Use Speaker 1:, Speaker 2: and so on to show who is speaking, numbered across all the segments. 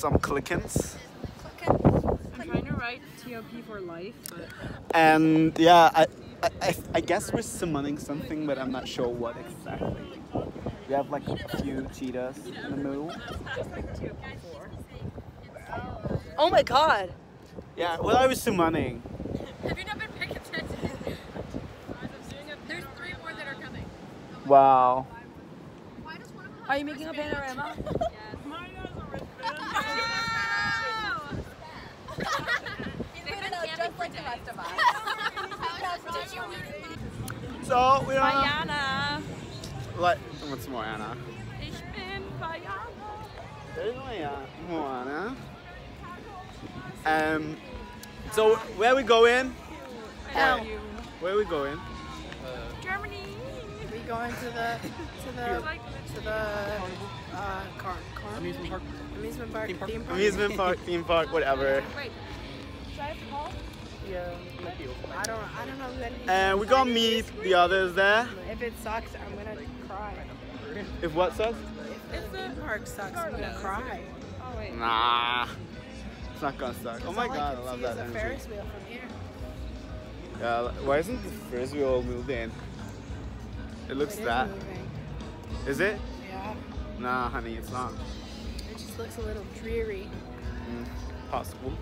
Speaker 1: some CLIKKIES.
Speaker 2: I'm trying to write TOP for life, but...
Speaker 1: And yeah, I guess we're summoning something, but I'm not sure what exactly. We have like a few cheetahs in the middle.
Speaker 2: Oh my god!
Speaker 1: Yeah, what are we summoning?
Speaker 3: Have you not been paying attention? There's 3 more that are coming.
Speaker 1: Wow.
Speaker 2: Are you making a panorama?
Speaker 3: Mine has a wristband. Just like the rest of us.
Speaker 1: So we are.
Speaker 2: Bayana!
Speaker 1: Like, what's Moana?
Speaker 2: Ich bin Bayana!
Speaker 1: Moana. So where are we going?
Speaker 2: Hell.
Speaker 1: Where are we going?
Speaker 2: Germany!
Speaker 4: We going to the amusement park,
Speaker 1: Amusement park, theme park, whatever.
Speaker 2: Wait. Should I have to call?
Speaker 4: Yeah, I don't know who any.
Speaker 1: And we're gonna meet the others there.
Speaker 4: If it sucks, I'm gonna cry.
Speaker 1: If what sucks?
Speaker 4: If the park sucks, I'm gonna cry.
Speaker 2: Oh wait.
Speaker 1: Nah. It's not gonna suck. Oh my
Speaker 4: All
Speaker 1: god, I
Speaker 4: can
Speaker 1: love
Speaker 4: see
Speaker 1: that
Speaker 4: is a
Speaker 1: energy.
Speaker 4: Ferris wheel from here.
Speaker 1: Yeah, why isn't the Ferris wheel moved in? It looks
Speaker 4: It is
Speaker 1: that.
Speaker 4: moving.
Speaker 1: Is it?
Speaker 4: Yeah.
Speaker 1: Nah, honey, it's not.
Speaker 4: It just looks a little dreary.
Speaker 1: Possible.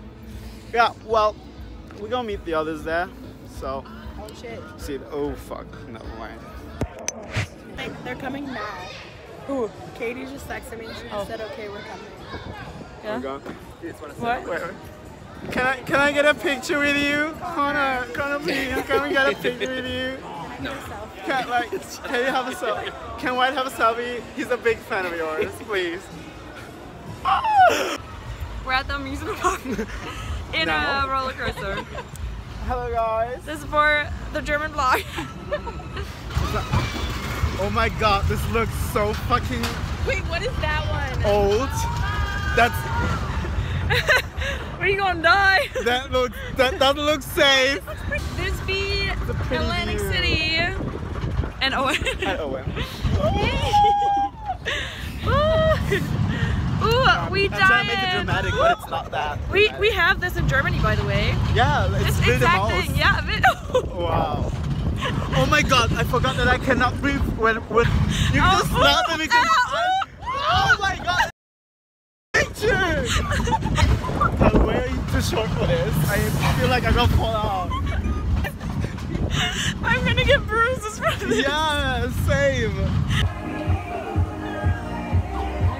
Speaker 1: Yeah, well, we're gonna meet the others there. So,
Speaker 4: Oh shit.
Speaker 1: see it. Oh fuck, never mind.
Speaker 4: They're coming now.
Speaker 2: Who?
Speaker 4: Katie just texted me and she just said, okay, we're coming.
Speaker 2: Yeah?
Speaker 1: We're going.
Speaker 2: What?
Speaker 1: Wait. Can I get a picture with you? Connor, please, can we get a picture with you? Can you have a selfie? Can White have a selfie? He's a big fan of yours, please.
Speaker 2: We're at the amusement park in a roller coaster.
Speaker 1: Hello guys.
Speaker 2: This is for the German vlog.
Speaker 1: Oh my god, this looks so fucking
Speaker 2: Wait, what is that one?
Speaker 1: old. That's
Speaker 2: Where are you gonna die?
Speaker 1: that looks safe.
Speaker 2: This be
Speaker 1: It's a pretty
Speaker 2: Atlantic
Speaker 1: view.
Speaker 2: City and Owen.
Speaker 1: At Owen.
Speaker 2: Ooh, we
Speaker 1: I'm trying to make it
Speaker 2: died.
Speaker 1: dramatic, but it's not that.
Speaker 2: We have this in Germany, by the way.
Speaker 1: Yeah, it's
Speaker 2: This
Speaker 1: build a
Speaker 2: exact
Speaker 1: mouse.
Speaker 2: thing, yeah.
Speaker 1: Wow. Oh my god, I forgot that I cannot breathe when you just laugh at me because oh my god. Picture! I'm way too short for this. I feel like I'm gonna fall out.
Speaker 2: I'm gonna get bruises from this.
Speaker 1: Yeah, same.
Speaker 2: Look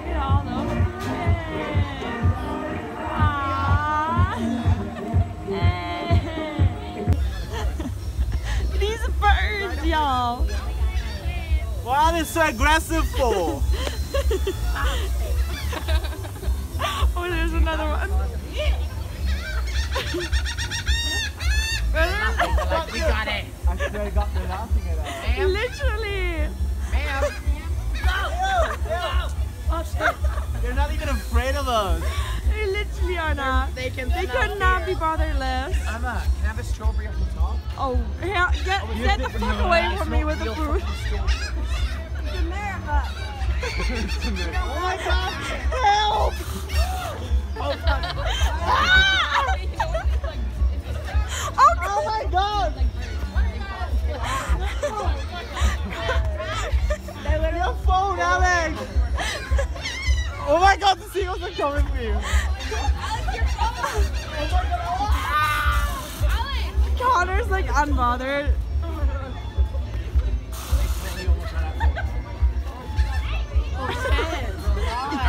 Speaker 2: at all those kids. These birds, y'all.
Speaker 1: Why are they so aggressive for?
Speaker 2: Oh, there's another one.
Speaker 4: We got it.
Speaker 1: I swear to god, they're laughing at us.
Speaker 2: Literally.
Speaker 4: Ma'am.
Speaker 2: Oh shit.
Speaker 1: They're not even afraid of us.
Speaker 2: They literally are not.
Speaker 4: They
Speaker 2: could not be bothered less.
Speaker 4: Emma, can I have a strawberry up the top?
Speaker 2: Oh, yeah, get the fuck away from me with the food. America.
Speaker 1: Oh my god, help!
Speaker 2: Oh
Speaker 1: my god! Your phone, Alex! Oh my god, the seagulls are coming for you!
Speaker 2: Connor's like unbothered.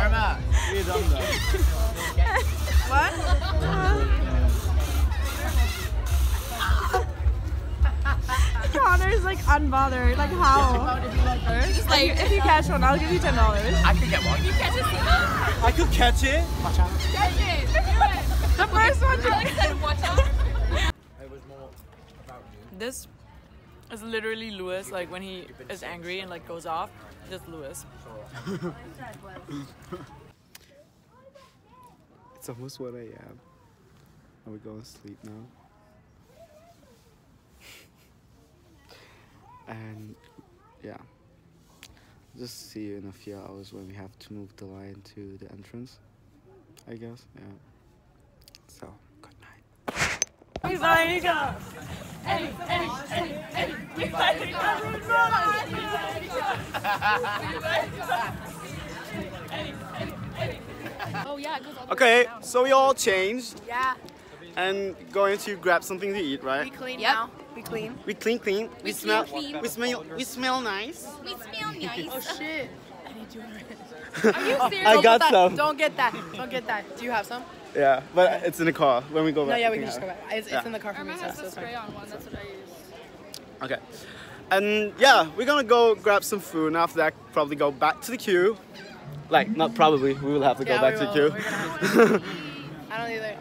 Speaker 1: Irma, you're done though.
Speaker 2: What? Connor's like unbothered. Like how? Just like if you catch one, I'll give you $10.
Speaker 4: I could get one.
Speaker 3: You catch a seagull?
Speaker 1: I could catch it.
Speaker 3: Catch it! Do it!
Speaker 2: The first one.
Speaker 3: Alex said, watch out.
Speaker 4: It was more about you.
Speaker 2: This is literally Lewis. Like when he is angry and like goes off, this is Lewis.
Speaker 1: It's almost 1 a.m. Are we going to sleep now? And yeah, just see you in a few hours when we have to move the line to the entrance. I guess. Yeah. So, good night.
Speaker 2: We finally got. We finally got.
Speaker 3: Oh yeah, it goes all the way
Speaker 1: Okay,
Speaker 3: down.
Speaker 1: so we all changed
Speaker 3: Yeah.
Speaker 1: and going to grab something to eat,
Speaker 3: We
Speaker 1: right?
Speaker 3: clean now. We clean.
Speaker 1: We clean. We smell.
Speaker 3: clean.
Speaker 1: We smell nice.
Speaker 3: We smell nice. Oh shit.
Speaker 2: Are you
Speaker 3: serious?
Speaker 1: I got some.
Speaker 3: Don't get that. Don't get that. Do you have some?
Speaker 1: Yeah, but it's in the car when we go back.
Speaker 3: No, yeah, we
Speaker 1: can
Speaker 3: can just
Speaker 1: have
Speaker 3: go
Speaker 1: it.
Speaker 3: back. It's
Speaker 1: Yeah.
Speaker 3: in the car for me, so it's fine.
Speaker 2: spray on one. That's what I use.
Speaker 1: Okay. And yeah, we're gonna go grab some food, and after that, probably go back to the queue. Like, not probably, we will have to go
Speaker 3: Yeah,
Speaker 1: back
Speaker 3: we
Speaker 1: to the
Speaker 3: will.
Speaker 1: queue.
Speaker 3: We're gonna have I don't either.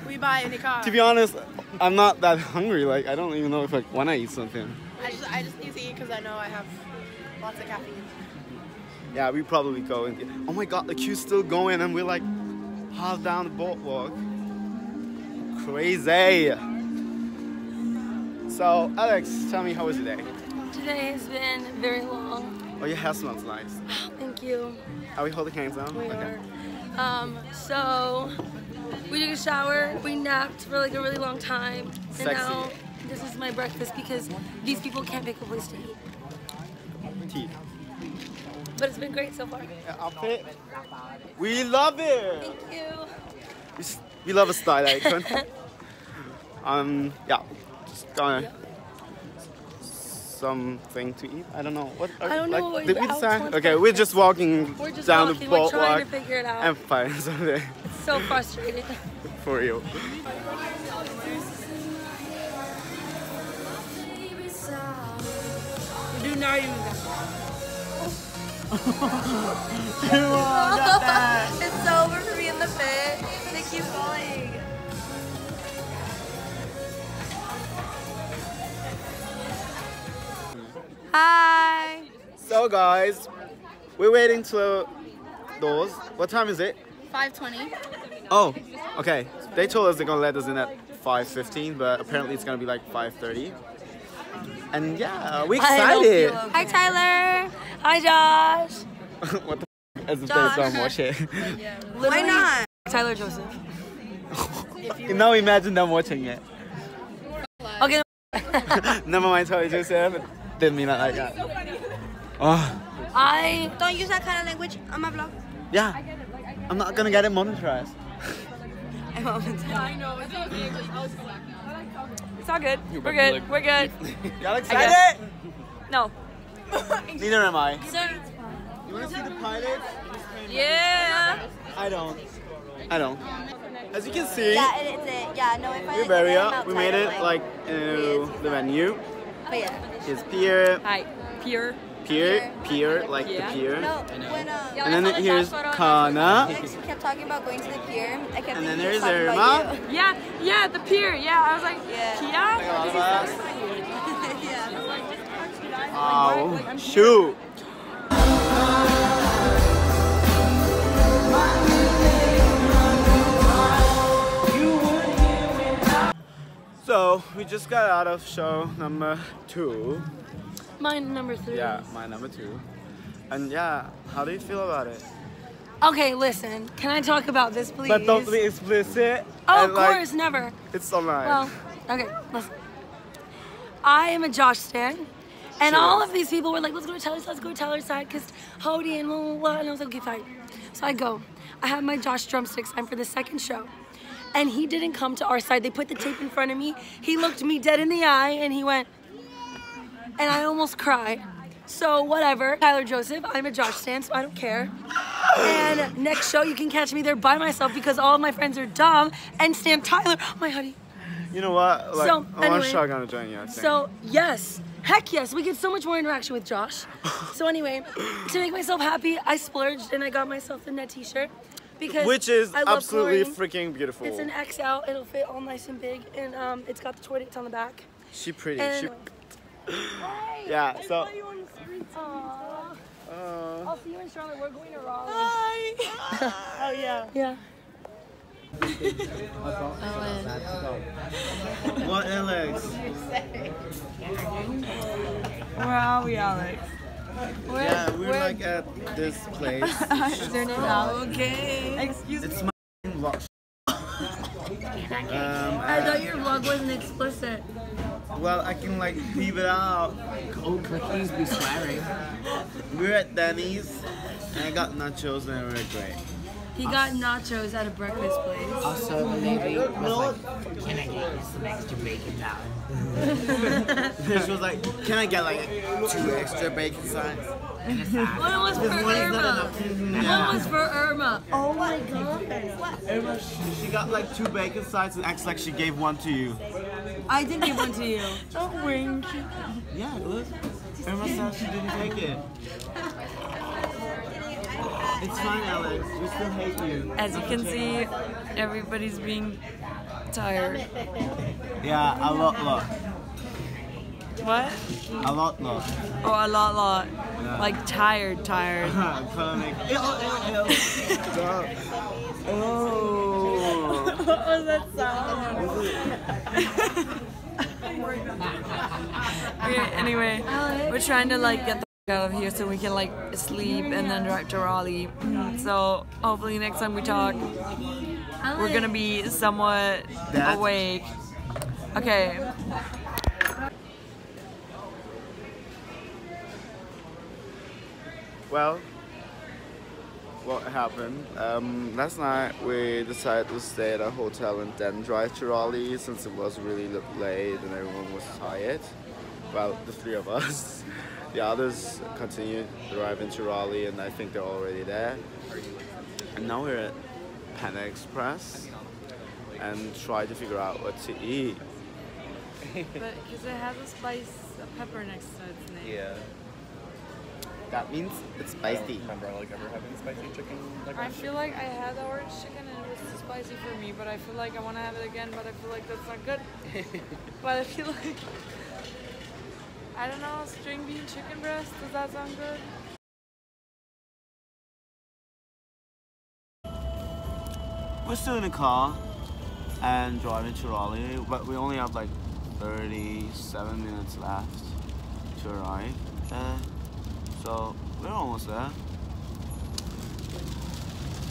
Speaker 3: We buy any car.
Speaker 1: To be honest, I'm not that hungry. Like, I don't even know if I wanna eat something.
Speaker 3: I just need to eat because I know I have lots of caffeine.
Speaker 1: Yeah, we probably go in. Oh my god, the queue's still going, and we're like half down the boardwalk. Crazy. So, Alex, tell me, how was your day?
Speaker 5: Today has been very long.
Speaker 1: Oh, your hair smells nice.
Speaker 5: Thank you.
Speaker 1: Are we holding hands now?
Speaker 5: We
Speaker 1: Okay.
Speaker 5: are. So we took a shower. We napped for like a really long time, and
Speaker 1: Sexy.
Speaker 5: now this is my breakfast because these people can't pick a place to eat.
Speaker 1: Tea.
Speaker 5: But it's been great so far.
Speaker 1: Outfit. We love it.
Speaker 5: Thank you.
Speaker 1: We love a style icon. Yeah, just gonna something to eat. I don't know what.
Speaker 5: I don't know what
Speaker 1: Did we
Speaker 5: the
Speaker 1: decide?
Speaker 5: outfit's
Speaker 1: Okay, we're just walking
Speaker 5: We're just
Speaker 1: down
Speaker 5: walking.
Speaker 1: the
Speaker 5: We're trying
Speaker 1: boardwalk
Speaker 5: to figure it out.
Speaker 1: and find something
Speaker 5: It's so frustrating.
Speaker 1: for you.
Speaker 2: We do not even.
Speaker 5: It's over for me in the pit. They keep falling. Hi.
Speaker 1: So guys, we're waiting to doors. What time is it?
Speaker 3: 5:20.
Speaker 1: Oh, okay. They told us they're gonna let us in at 5:15, but apparently it's gonna be like 5:30. And yeah, we're excited.
Speaker 5: Hi, Tyler. Hi, Josh.
Speaker 1: What the f? As if
Speaker 5: Josh.
Speaker 1: they don't watch it.
Speaker 5: Why not? Tyler Joseph.
Speaker 1: Now imagine them watching it.
Speaker 5: Okay.
Speaker 1: Never mind, Tyler Joseph. Didn't mean it like that. Oh,
Speaker 5: I
Speaker 6: Don't use that kind of language on my vlog.
Speaker 1: yeah. I'm not gonna get it monetized.
Speaker 2: It's all good. We're good. We're good.
Speaker 1: Y'all excited?
Speaker 2: No.
Speaker 1: Neither am I.
Speaker 6: Sir,
Speaker 1: You wanna see the pilots?
Speaker 2: Yeah.
Speaker 1: I don't. As you can see,
Speaker 6: yeah, it's it. Yeah, no, if I
Speaker 1: we're very up. We made it like in the venue.
Speaker 6: But yeah.
Speaker 1: Here's Pier,
Speaker 2: Hi. Pure.
Speaker 1: like
Speaker 2: Yeah.
Speaker 1: the pier.
Speaker 6: No, when
Speaker 1: And then here's Kana.
Speaker 6: Alex kept talking about going to the pier, I kept
Speaker 1: And then
Speaker 6: thinking he
Speaker 1: there's
Speaker 6: was talking
Speaker 1: Irma.
Speaker 6: about you.
Speaker 2: Yeah, the pier. Yeah, I was like,
Speaker 6: Yeah.
Speaker 2: Kia?
Speaker 1: Like a lot of us.
Speaker 6: Yeah.
Speaker 1: Oh, shoot. So, we just got out of show number 2.
Speaker 5: mine number 3.
Speaker 1: Yeah, my number 2. And yeah, how do you feel about it?
Speaker 5: Okay, listen. Can I talk about this, please?
Speaker 1: But don't be explicit.
Speaker 5: Oh,
Speaker 1: and,
Speaker 5: of
Speaker 1: like,
Speaker 5: course, never.
Speaker 1: It's online.
Speaker 5: Well, okay, listen. I am a Josh stan, and all of these people were like, let's go to Tyler's side, because Hody and blah, blah, blah, and I was like, okay, fine. So I go. I have my Josh drumsticks on for the second show, and he didn't come to our side. They put the tape in front of me. He looked me dead in the eye, and he went, and I almost cried. So whatever, Tyler Joseph, I'm a Josh stan, so I don't care. And next show, you can catch me there by myself because all of my friends are dumb and stan Tyler. Oh, my honey.
Speaker 1: You know what? Like,
Speaker 5: So,
Speaker 1: I'm
Speaker 5: anyway,
Speaker 1: sure gonna join you, I think.
Speaker 5: So, yes. Heck yes, we get so much more interaction with Josh. So anyway, to make myself happy, I splurged and I got myself the net t-shirt. Because
Speaker 1: Which is
Speaker 5: I love
Speaker 1: absolutely
Speaker 5: chlorine.
Speaker 1: freaking beautiful.
Speaker 5: It's an XL, it'll fit all nice and big, and it's got the toy dates on the back.
Speaker 1: She pretty.
Speaker 5: And
Speaker 1: Yeah, so.
Speaker 5: I'll see you in Charlotte, we're going to Raleigh.
Speaker 2: Oh, yeah.
Speaker 5: Yeah.
Speaker 1: What, Alex?
Speaker 2: Where are we, Alex?
Speaker 1: Yeah, we're like at this place.
Speaker 2: Is there no now?
Speaker 5: Okay.
Speaker 2: Excuse me.
Speaker 1: It's my vlog.
Speaker 5: I thought your vlog wasn't explicit.
Speaker 1: Well, I can like leave it out.
Speaker 4: Oh, CLIKKIES be swearing.
Speaker 1: We're at Denny's and I got nachos and they were great.
Speaker 5: He got nachos at a breakfast place.
Speaker 4: Also, the lady was like, can I get you some extra bacon now?
Speaker 1: She was like, can I get like 2 extra bacon sides?
Speaker 5: One was for
Speaker 1: One is not
Speaker 5: Irma.
Speaker 1: enough.
Speaker 5: One was for Irma. Oh my god.
Speaker 1: Irma, she got like 2 bacon sides and acts like she gave one to you.
Speaker 5: I did give one to you.
Speaker 2: Don't wink.
Speaker 1: Yeah, look. Irma said she didn't take it. It's fine, Alex. We still hate you.
Speaker 2: As you can see, everybody's being tired.
Speaker 1: Yeah, a lot.
Speaker 2: What?
Speaker 1: A lot.
Speaker 2: Oh, a lot.
Speaker 1: Yeah.
Speaker 2: Like tired.
Speaker 1: I'm trying to make. Stop. Oh.
Speaker 2: What was that sound? Okay, anyway, we're trying to like get the out of here so we can like sleep and then drive to Raleigh. So hopefully next time we talk, we're gonna be somewhat awake. Okay.
Speaker 1: Well, what happened? Last night we decided to stay at a hotel and then drive to Raleigh since it was really late and everyone was tired. Well, the 3 of us. The others continued driving to Raleigh and I think they're already there. And now we're at Panda Express and try to figure out what to eat.
Speaker 2: But because it has a pepper next to its name.
Speaker 1: Yeah. That means it's spicy.
Speaker 7: Remember like ever having spicy chicken? Like
Speaker 2: I feel like I had the orange chicken and it was too spicy for me, but I feel like I want to have it again, but I feel like that's not good. But I feel like, I don't know, string bean chicken breast, does that sound good?
Speaker 1: We're still in the car and driving to Raleigh, but we only have like 37 minutes left to arrive there. So we're almost there.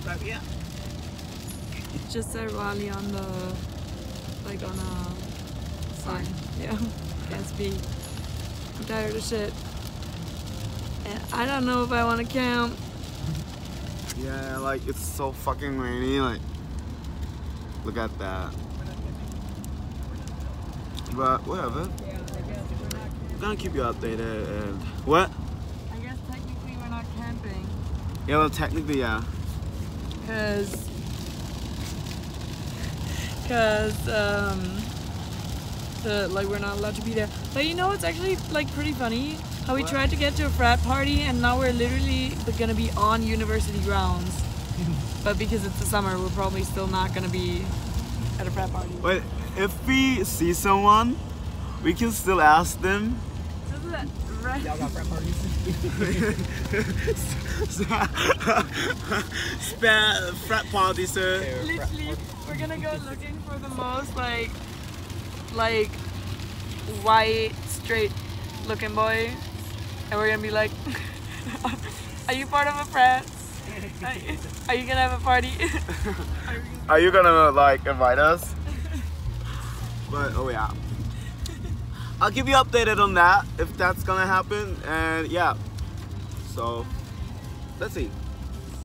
Speaker 1: But yeah.
Speaker 2: Just said Raleigh on the, like on a sign. Yeah, can't speak. I'm tired of shit. And I don't know if I want to camp.
Speaker 1: Yeah, like it's so fucking rainy, like look at that. But whatever. I'm gonna keep you updated and what?
Speaker 2: I guess technically we're not camping.
Speaker 1: Yeah, well technically yeah.
Speaker 2: Cause like we're not allowed to be there. But you know it's actually like pretty funny how we tried to get to a frat party and now we're literally gonna be on university grounds. But because it's the summer, we're probably still not gonna be at a frat party.
Speaker 1: Wait, if we see someone, we can still ask them.
Speaker 2: Isn't that right?
Speaker 4: Y'all got frat parties?
Speaker 1: Spare frat party, sir.
Speaker 2: Literally, we're gonna go looking for the most like white, straight looking boy. And we're gonna be like, are you part of a frat? Are you gonna have a party?
Speaker 1: Are you gonna like invite us? But oh yeah, I'll keep you updated on that if that's gonna happen. And yeah, so let's see.